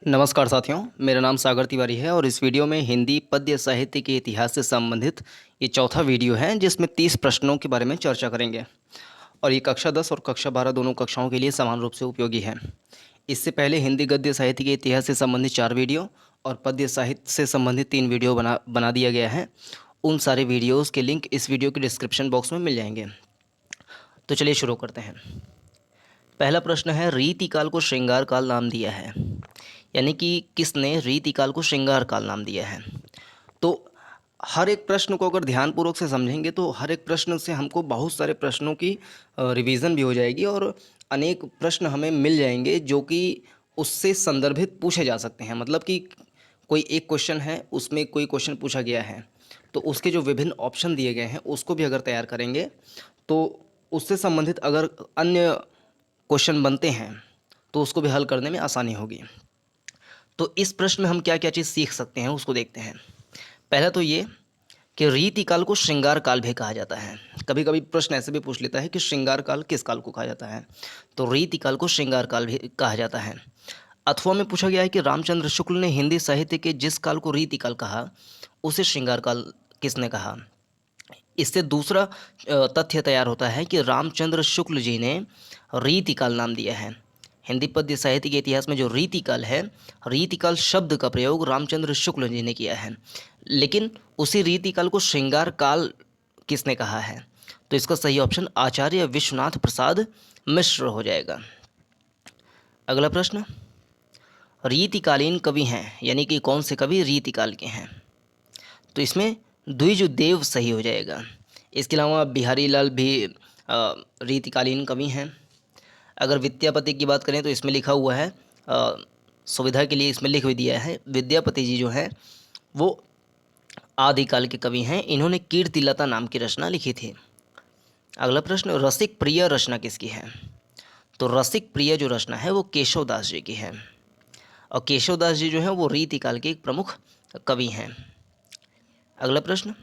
नमस्कार साथियों, मेरा नाम सागर तिवारी है और इस वीडियो में हिंदी पद्य साहित्य के इतिहास से संबंधित ये चौथा वीडियो है जिसमें 30 प्रश्नों के बारे में चर्चा करेंगे। और ये कक्षा 10 और कक्षा 12 दोनों कक्षाओं के लिए समान रूप से उपयोगी है। इससे पहले हिंदी गद्य साहित्य के इतिहास से संबंधित 4 वीडियो और पद्य साहित्य से संबंधित 3 वीडियो बना दिया गया है। उन सारे वीडियोज़ के लिंक इस वीडियो के डिस्क्रिप्शन बॉक्स में मिल जाएंगे। तो चलिए शुरू करते हैं। पहला प्रश्न है, रीतिकाल को श्रृंगार काल नाम दिया है, यानी कि किसने रीतिकाल को श्रृंगार काल नाम दिया है। तो हर एक प्रश्न को अगर ध्यानपूर्वक से समझेंगे तो हर एक प्रश्न से हमको बहुत सारे प्रश्नों की रिवीजन भी हो जाएगी और अनेक प्रश्न हमें मिल जाएंगे जो कि उससे संदर्भित पूछे जा सकते हैं। मतलब कि कोई एक क्वेश्चन है, उसमें कोई क्वेश्चन पूछा गया है तो उसके जो विभिन्न ऑप्शन दिए गए हैं उसको भी अगर तैयार करेंगे तो उससे संबंधित अगर अन्य क्वेश्चन बनते हैं तो उसको भी हल करने में आसानी होगी। तो इस प्रश्न में हम क्या क्या चीज़ सीख सकते हैं उसको देखते हैं। पहला तो ये कि रीतिकाल को श्रृंगार काल भी कहा जाता है। कभी कभी प्रश्न ऐसे भी पूछ लेता है कि श्रृंगार काल किस काल को कहा जाता है, तो रीतिकाल को श्रृंगार काल भी कहा जाता है। अथवा में पूछा गया है कि रामचंद्र शुक्ल ने हिंदी साहित्य के जिस काल को रीतिकाल कहा उसे श्रृंगार काल किसने कहा। इससे दूसरा तथ्य तैयार होता है कि रामचंद्र शुक्ल जी ने रीतिकाल नाम दिया है। हिंदी पद्य साहित्य के इतिहास में जो रीतिकाल है, रीतिकाल शब्द का प्रयोग रामचंद्र शुक्ल जी ने किया है, लेकिन उसी रीतिकाल को श्रृंगार काल किसने कहा है। तो इसका सही ऑप्शन आचार्य विश्वनाथ प्रसाद मिश्र हो जाएगा। अगला प्रश्न, रीतिकालीन कवि हैं, यानी कि कौन से कवि रीतिकाल के हैं। तो इसमें द्विजदेव सही हो जाएगा। इसके अलावा बिहारी लाल भी रीतिकालीन कवि हैं। अगर विद्यापति की बात करें तो इसमें लिखा हुआ है, सुविधा के लिए इसमें लिख भी दिया है, विद्यापति जी जो हैं वो आदिकाल के कवि हैं। इन्होंने कीर्तिलता नाम की रचना लिखी थी। अगला प्रश्न, रसिक प्रिय रचना किसकी है। तो रसिक प्रिय जो रचना है वो केशवदास जी की है और केशवदास जी जो हैं वो रीतिकाल के एक प्रमुख कवि हैं। अगला प्रश्न,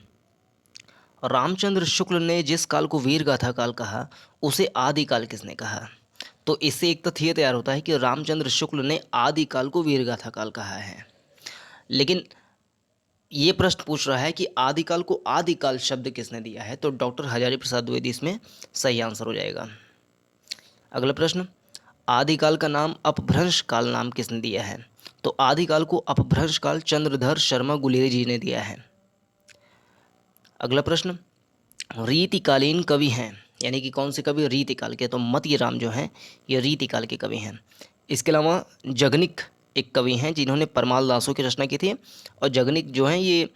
रामचंद्र शुक्ल ने जिस काल को वीर गाथा काल कहा उसे आदिकाल किसने कहा। तो इससे एक तथ्य तैयार होता है कि रामचंद्र शुक्ल ने आदिकाल को वीर गाथा काल कहा है, लेकिन ये प्रश्न पूछ रहा है कि आदिकाल को आदिकाल शब्द किसने दिया है। तो डॉक्टर हजारी प्रसाद द्विवेदी इसमें सही आंसर हो जाएगा। अगला प्रश्न, आदिकाल का नाम अपभ्रंश काल नाम किसने दिया है। तो आदिकाल को अपभ्रंश काल चंद्रधर शर्मा गुलेरी जी ने दिया है। अगला प्रश्न, रीतिकालीन कवि हैं, यानी कि कौन से कवि रीतिकाल के। तो मती राम जो हैं ये रीतिकाल के कवि हैं। इसके अलावा जगनिक एक कवि हैं जिन्होंने परमाल दासों की रचना की थी और जगनिक जो हैं ये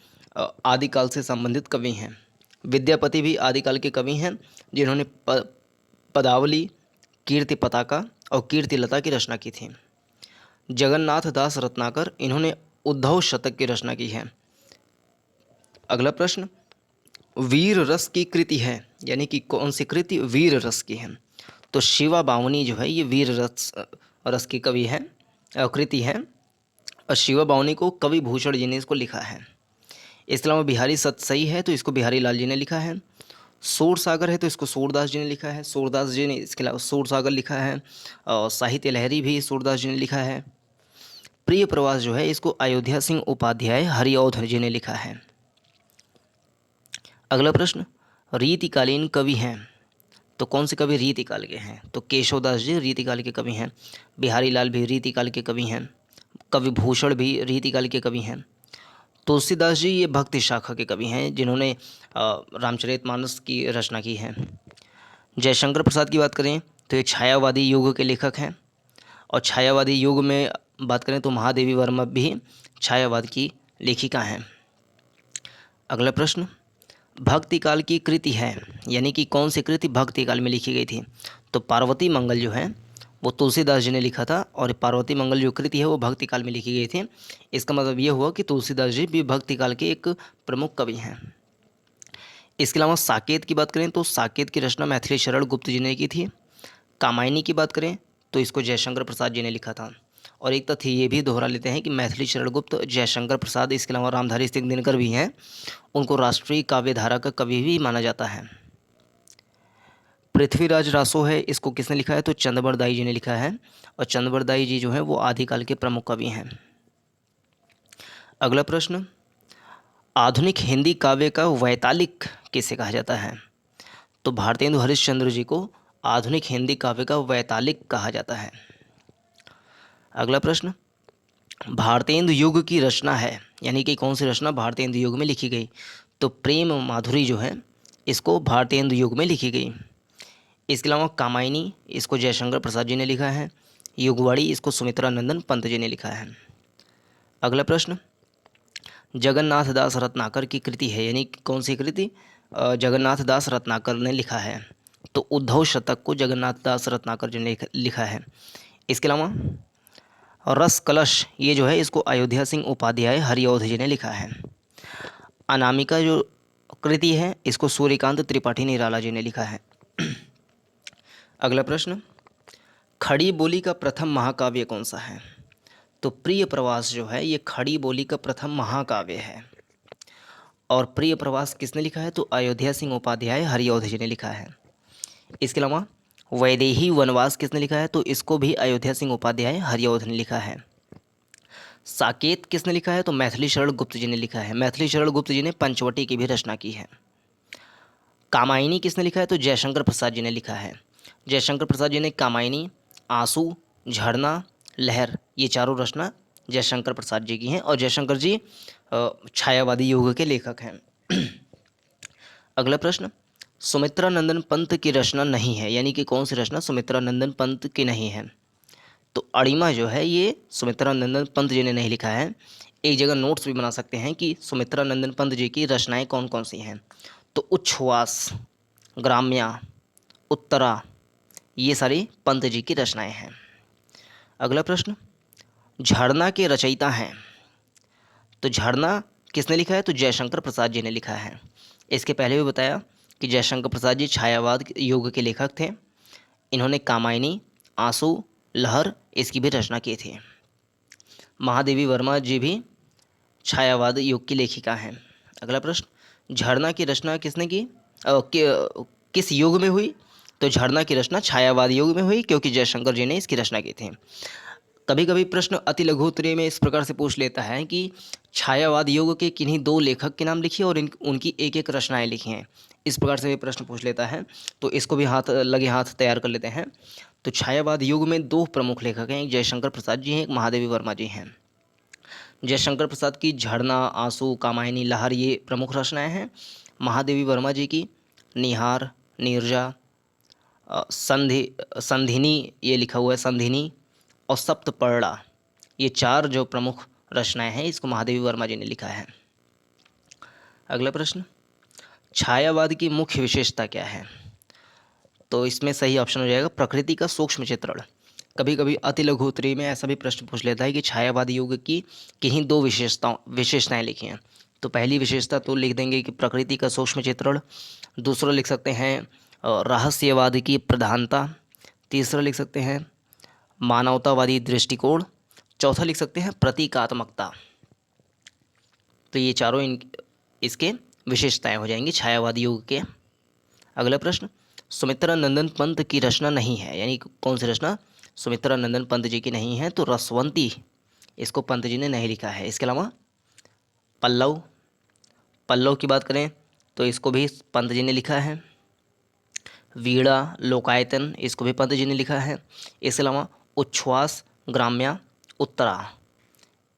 आदिकाल से संबंधित कवि हैं। विद्यापति भी आदिकाल के कवि हैं जिन्होंने पदावली, कीर्ति पताका और कीर्तिलता की रचना की थी। जगन्नाथ दास रत्नाकर इन्होंने उद्धव शतक की रचना की है। अगला प्रश्न, वीर रस की कृति है, यानी कि कौन सी कृति वीर रस की है। तो शिवा बावनी जो है ये वीर रस की कवि है, कृति है और शिवा बावनी को कवि भूषण जी ने इसको लिखा है। इसके अलावा बिहारी सतसई है तो इसको बिहारी लाल जी ने लिखा है। सूर सागर है तो इसको सूरदास जी ने लिखा है, सूरदास जी ने इसके अलावा सूर सागर लिखा है। और साहित्य लहरी भी सूरदास जी ने लिखा है। प्रिय प्रवास जो है इसको अयोध्या सिंह उपाध्याय हरिऔध जी ने लिखा है। अगला प्रश्न, रीतिकालीन कवि हैं तो कौन से कवि रीतिकाल के हैं। तो केशवदास जी रीतिकाल के कवि हैं, बिहारी लाल भी रीतिकाल के कवि हैं, कवि भूषण भी रीतिकाल के कवि हैं, तुलसीदास जी ये भक्ति शाखा के कवि हैं जिन्होंने रामचरितमानस की रचना की है। जयशंकर प्रसाद की बात करें तो ये छायावादी युग के लेखक हैं और छायावादी युग में बात करें तो महादेवी वर्मा भी छायावाद की लेखिका हैं। अगला प्रश्न, भक्ति काल की कृति है, यानी कि कौन सी कृति भक्ति काल में लिखी गई थी। तो पार्वती मंगल जो है वो तुलसीदास जी ने लिखा था और पार्वती मंगल जो कृति है वो भक्ति काल में लिखी गई थी। इसका मतलब ये हुआ कि तुलसीदास जी भी भक्ति काल के एक प्रमुख कवि हैं। इसके अलावा साकेत की बात करें तो साकेत की रचना मैथिली शरण गुप्त जी ने की थी। कामायनी की बात करें तो इसको जयशंकर प्रसाद जी ने लिखा था। और एक तथ्य ये भी दोहरा लेते हैं कि मैथिली शरण गुप्त, जयशंकर प्रसाद, इसके अलावा रामधारी सिंह दिनकर भी हैं, उनको राष्ट्रीय काव्यधारा का कवि भी माना जाता है। पृथ्वीराज रासो है, इसको किसने लिखा है? तो चंद्रबरदाई जी ने लिखा है, और चंद्रबरदाई जी जो है वो आदिकाल के प्रमुख कवि हैं। अगला प्रश्न, आधुनिक हिंदी काव्य का वैतालिक किसे कहा जाता है? तो भारतेंदु हरिश्चंद्र जी को आधुनिक हिंदी काव्य का वैतालिक कहा जाता है। अगला प्रश्न, भारतेंदु युग की रचना है, यानी कि कौन सी रचना भारतेंदु युग में लिखी गई? तो प्रेम माधुरी जो है इसको भारतेंदु युग में लिखी गई। इसके अलावा कामायनी, इसको जयशंकर प्रसाद जी ने लिखा है। युगवाड़ी, इसको सुमित्रा नंदन पंत जी ने लिखा है। अगला प्रश्न, जगन्नाथ दास रत्नाकर की कृति है, यानी कि कौन सी कृति? जगन्नाथ दास रत्नाकर ने लिखा है। तो उद्धव शतक को जगन्नाथ दास रत्नाकर जी ने लिखा है। इसके अलावा रस कलश, ये जो है इसको अयोध्या सिंह उपाध्याय हरिऔध जी ने लिखा है। अनामिका जो कृति है इसको सूर्यकांत त्रिपाठी निराला जी ने लिखा है। अगला प्रश्न, खड़ी बोली का प्रथम महाकाव्य कौन सा है? तो प्रिय प्रवास जो है ये खड़ी बोली का प्रथम महाकाव्य है। और प्रिय प्रवास किसने लिखा है? तो अयोध्या सिंह उपाध्याय हरिऔध जी ने लिखा है। इसके अलावा वैदेही वनवास किसने लिखा है? तो इसको भी अयोध्या सिंह उपाध्याय हरिऔध ने लिखा है। साकेत किसने लिखा है? तो मैथिली शरण गुप्त जी ने लिखा है। मैथिली शरण गुप्त जी ने पंचवटी की भी रचना की है। कामायनी किसने लिखा है? तो जयशंकर प्रसाद जी ने लिखा है। जयशंकर प्रसाद जी ने कामायनी, आंसू, झरना, लहर, ये चारों रचना जयशंकर प्रसाद जी की हैं, और जयशंकर जी छायावादी युग के लेखक हैं। अगला प्रश्न, सुमित्रा नंदन पंत की रचना नहीं है, यानी कि कौन सी रचना सुमित्रा नंदन पंत की नहीं है? तो अड़िमा जो है ये सुमित्रा नंदन पंत जी ने नहीं लिखा है। एक जगह नोट्स भी बना सकते हैं कि सुमित्रा नंदन पंत जी की रचनाएं कौन कौन सी हैं। तो उच्छ्वास, ग्राम्या, उत्तरा, ये सारी पंत जी की रचनाएं हैं। अगला प्रश्न, झरना के रचयिता हैं, तो झरना किसने लिखा है? तो जयशंकर प्रसाद जी ने लिखा है। इसके पहले भी बताया कि जयशंकर प्रसाद जी छायावाद युग के लेखक थे। इन्होंने कामायनी, आंसू, लहर, इसकी भी रचना की थी। महादेवी वर्मा जी भी छायावाद युग की लेखिका हैं। अगला प्रश्न, झरना की रचना किसने की? किस युग में हुई? तो झरना की रचना छायावाद युग में हुई, क्योंकि जयशंकर जी ने इसकी रचना की थी। कभी कभी प्रश्न अति लघु उत्तरीय में इस प्रकार से पूछ लेता है कि छायावाद युग के किन्हीं दो लेखक के नाम लिखिए और उनकी एक एक रचनाएं लिखी हैं। इस प्रकार से भी प्रश्न पूछ लेता है, तो इसको भी हाथ तैयार कर लेते हैं। तो छायावाद युग में दो प्रमुख लेखक हैं, एक जयशंकर प्रसाद जी हैं, एक महादेवी वर्मा जी हैं। जयशंकर प्रसाद की झरना, आंसू, कामायनी, लहर, ये प्रमुख रचनाएं हैं। महादेवी वर्मा जी की निहार, नीरजा, संधिनी, ये लिखा हुआ है संधिनी, और सप्तपर्णा, ये चार जो प्रमुख रचनाएं हैं इसको महादेवी वर्मा जी ने लिखा है। अगला प्रश्न, छायावाद की मुख्य विशेषता क्या है? तो इसमें सही ऑप्शन हो जाएगा प्रकृति का सूक्ष्म चित्रण। कभी कभी अति लघु उत्तरीय में ऐसा भी प्रश्न पूछ लेता है कि छायावाद युग की किन्हीं दो विशेषताएं लिखी हैं। तो पहली विशेषता तो लिख देंगे कि प्रकृति का सूक्ष्म चित्रण। दूसरा लिख सकते हैं रहस्यवाद की प्रधानता। तीसरा लिख सकते हैं मानवतावादी दृष्टिकोण। चौथा लिख सकते हैं प्रतीकात्मकता। तो ये चारों इसके विशेषताएं हो जाएंगी छायावादी युग के। अगला प्रश्न, सुमित्रा नंदन पंत की रचना नहीं है, यानी कौन सी रचना सुमित्रा नंदन पंत जी की नहीं है? तो रसवंती, इसको पंत जी ने नहीं लिखा है। इसके अलावा पल्लव, पल्लव की बात करें तो इसको भी पंत जी ने लिखा है। वीणा, लोकायतन, इसको भी पंत जी ने लिखा है। इसके अलावा उच्छ्वास, ग्राम्या, उत्तरा,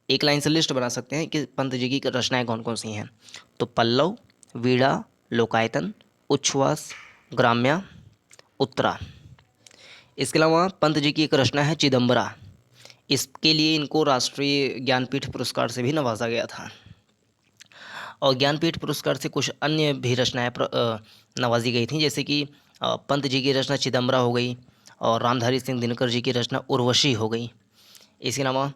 एक लाइन से लिस्ट बना सकते हैं कि पंत जी की रचनाएं कौन कौन सी हैं। तो पल्लव, वीणा, लोकायतन, उच्छ्वास, ग्राम्या, उत्तरा। इसके अलावा पंत जी की एक रचना है चिदम्बरा। इसके लिए इनको राष्ट्रीय ज्ञानपीठ पुरस्कार से भी नवाजा गया था। और ज्ञानपीठ पुरस्कार से कुछ अन्य भी रचनाएं नवाजी गई थी, जैसे कि पंत जी की रचना चिदम्बरा हो गई, और रामधारी सिंह दिनकर जी की रचना उर्वशी हो गई। इसके अलावा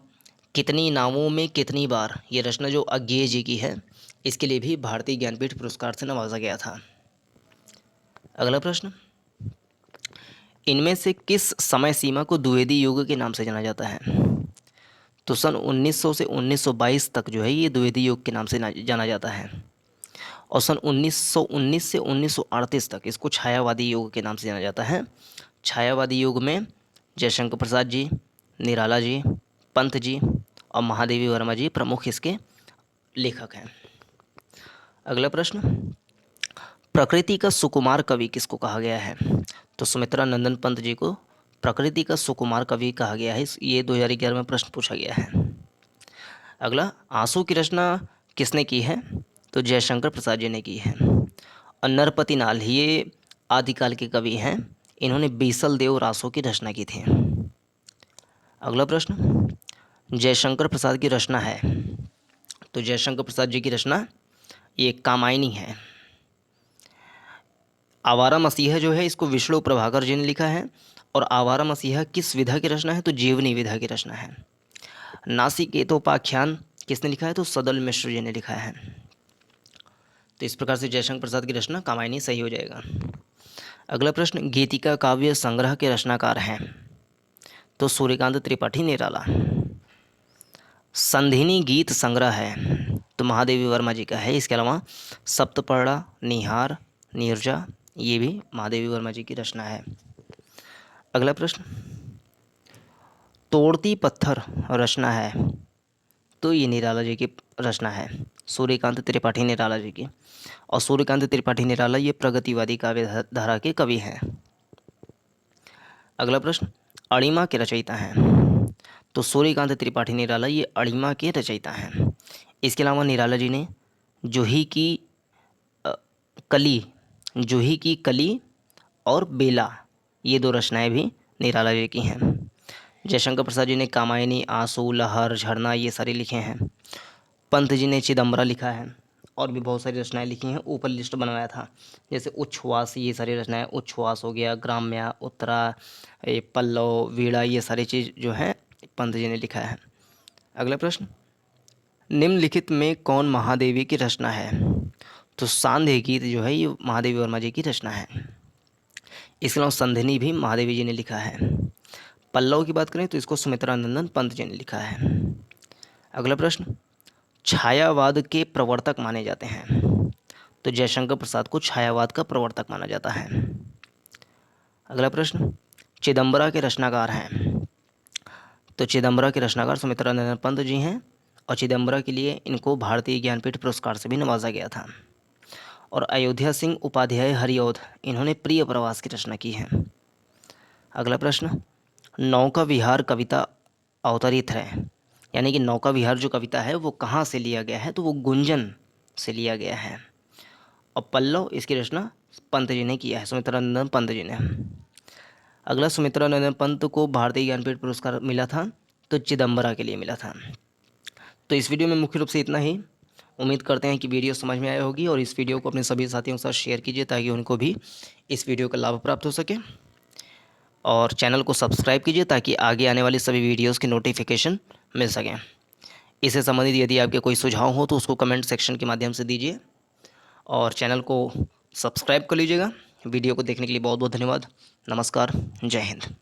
कितनी नावों में कितनी बार, ये रचना जो अज्ञेय जी की है, इसके लिए भी भारतीय ज्ञानपीठ पुरस्कार से नवाजा गया था। अगला प्रश्न, इनमें से किस समय सीमा को द्विवेदी युग के नाम से जाना जाता है? तो सन 1900 से 1922 तक जो है ये द्विवेदी युग के नाम से जाना जाता है। और सन 1919 से 1938 तक इसको छायावादी युग के नाम से जाना जाता है। छायावादी युग में जयशंकर प्रसाद जी, निराला जी, पंत जी और महादेवी वर्मा जी प्रमुख इसके लेखक हैं। अगला प्रश्न, प्रकृति का सुकुमार कवि किसको कहा गया है? तो सुमित्रा नंदन पंत जी को प्रकृति का सुकुमार कवि कहा गया है। ये 2011 में प्रश्न पूछा गया है। अगला, आंसू की रचना किसने की है? तो जयशंकर प्रसाद जी ने की है। और नरपति नाल ये आदिकाल के कवि हैं, इन्होंने बीसल देव रासों की रचना की थी। अगला प्रश्न, जयशंकर प्रसाद की रचना है, तो जयशंकर प्रसाद जी की रचना ये कामायनी है। आवारा मसीहा जो है इसको विष्णु प्रभाकर जी ने लिखा है। और आवारा मसीहा किस विधा की रचना है? तो जीवनी विधा की रचना है। नासिकेतोपाख्यान किसने लिखा है? तो सदल मिश्र जी ने लिखा है। तो इस प्रकार से जयशंकर प्रसाद की रचना कामायनी सही हो जाएगा। अगला प्रश्न, गीतिका काव्य संग्रह के रचनाकार हैं, तो सूर्यकांत त्रिपाठी निराला। संधिनी गीत संग्रह है, तो महादेवी वर्मा जी का है। इसके अलावा सप्तपर्णा, निहार, नीरजा ये भी महादेवी वर्मा जी की रचना है। अगला प्रश्न, तोड़ती पत्थर रचना है, तो ये निराला जी की रचना है, सूर्यकांत त्रिपाठी निराला जी की। और सूर्यकांत त्रिपाठी निराला ये प्रगतिवादी काव्य धारा के कवि हैं। अगला प्रश्न, अणिमा के रचयिता हैं, तो सूर्यकांत त्रिपाठी निराला ये अणिमा के रचयिता हैं। इसके अलावा निराला जी ने जूही की कली और बेला ये 2 रचनाएं भी निराला जी की हैं। जयशंकर प्रसाद जी ने कामायनी, आंसू, लहर, झरना ये सारे लिखे हैं। पंत जी ने चिदम्बरा लिखा है और भी बहुत सारी रचनाएं लिखी हैं। ऊपर लिस्ट बनवाया था, जैसे उच्छ्वास ये सारी रचनाएं, उच्छ्वास हो गया, ग्राम्या, उत्तरा, पल्लव, वीणा ये सारी चीज़ जो है पंत जी ने लिखा है। अगला प्रश्न, निम्नलिखित में कौन महादेवी की रचना है? तो सांध्य गीत जो है ये महादेवी वर्मा जी की रचना है। इसके अलावा संधिनी भी महादेवी जी ने लिखा है। पल्लव की बात करें तो इसको सुमित्रा नंदन पंत जी ने लिखा है। अगला प्रश्न, छायावाद के प्रवर्तक माने जाते हैं, तो जयशंकर प्रसाद को छायावाद का प्रवर्तक माना जाता है। अगला प्रश्न, चिदम्बरा के रचनाकार हैं, तो चिदम्बरा के रचनाकार सुमित्रा नंदन पंत जी हैं। और चिदम्बरा के लिए इनको भारतीय ज्ञानपीठ पुरस्कार से भी नवाजा गया था। और अयोध्या सिंह उपाध्याय हरिऔध इन्होंने प्रिय प्रवास की रचना की है। अगला प्रश्न, नौका विहार कविता अवतरित है, यानी कि नौका विहार जो कविता है वो कहाँ से लिया गया है? तो वो गुंजन से लिया गया है। और पल्लव इसकी रचना पंत जी ने किया है, सुमित्रा नंदन पंत जी ने। अगला, सुमित्रा नंदन पंत को भारतीय ज्ञानपीठ पुरस्कार मिला था, तो चिदम्बरा के लिए मिला था। तो इस वीडियो में मुख्य रूप से इतना ही। उम्मीद करते हैं कि वीडियो समझ में आया होगी और इस वीडियो को अपने सभी साथियों के साथ शेयर कीजिए ताकि उनको भी इस वीडियो का लाभ प्राप्त हो सके। और चैनल को सब्सक्राइब कीजिए ताकि आगे आने वाली सभी वीडियोस की नोटिफिकेशन मिल सकें। इससे संबंधित यदि आपके कोई सुझाव हो तो उसको कमेंट सेक्शन के माध्यम से दीजिए और चैनल को सब्सक्राइब कर लीजिएगा। वीडियो को देखने के लिए बहुत बहुत धन्यवाद। नमस्कार, जय हिंद।